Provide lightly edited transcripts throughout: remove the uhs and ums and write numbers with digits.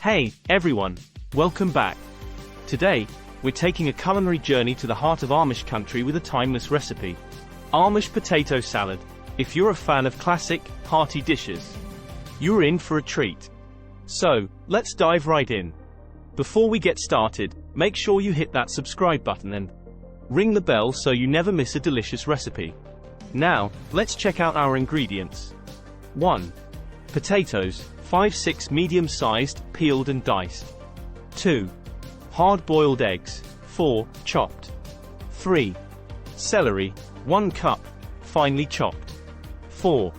Hey, everyone! Welcome back. Today, we're taking a culinary journey to the heart of Amish country with a timeless recipe. Amish potato salad. If you're a fan of classic, hearty dishes, you're in for a treat. So, let's dive right in. Before we get started, make sure you hit that subscribe button and ring the bell so you never miss a delicious recipe. Now, let's check out our ingredients. 1. Potatoes, 5-6 medium-sized, peeled and diced. 2. Hard-boiled eggs, 4, chopped. 3. Celery, 1 cup, finely chopped. 4.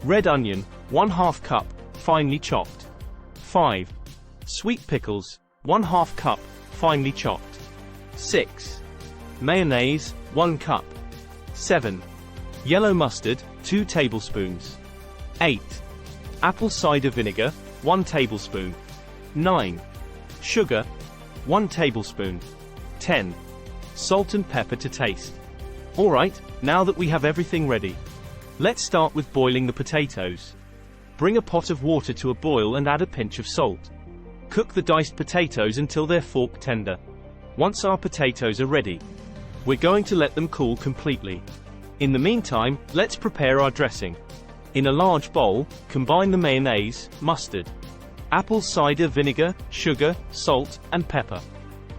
Red onion, 1/2 cup, finely chopped. 5. Sweet pickles, 1/2 cup, finely chopped. 6. Mayonnaise, 1 cup. 7. Yellow mustard, 2 tablespoons. 8. Apple cider vinegar, 1 tablespoon. 9. Sugar, 1 tablespoon. 10. Salt and pepper to taste. Alright, now that we have everything ready, let's start with boiling the potatoes. Bring a pot of water to a boil and add a pinch of salt. Cook the diced potatoes until they're fork tender. Once our potatoes are ready, we're going to let them cool completely. In the meantime, let's prepare our dressing. In a large bowl, combine the mayonnaise, mustard, apple cider vinegar, sugar, salt, and pepper.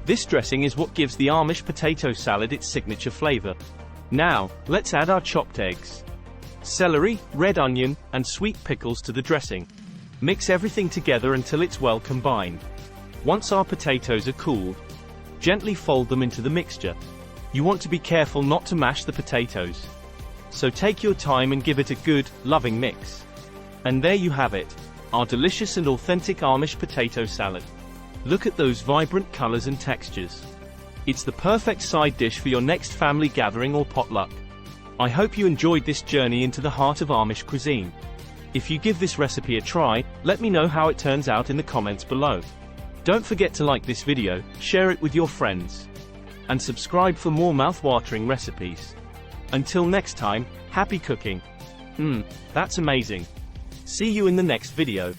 This dressing is what gives the Amish potato salad its signature flavor. Now, let's add our chopped eggs, celery, red onion, and sweet pickles to the dressing. Mix everything together until it's well combined. Once our potatoes are cooled, gently fold them into the mixture. You want to be careful not to mash the potatoes, so take your time and give it a good, loving mix. And there you have it, our delicious and authentic Amish potato salad. Look at those vibrant colors and textures. It's the perfect side dish for your next family gathering or potluck. I hope you enjoyed this journey into the heart of Amish cuisine. If you give this recipe a try, let me know how it turns out in the comments below. Don't forget to like this video, share it with your friends, and subscribe for more mouth-watering recipes. Until next time, happy cooking. That's amazing. See you in the next video.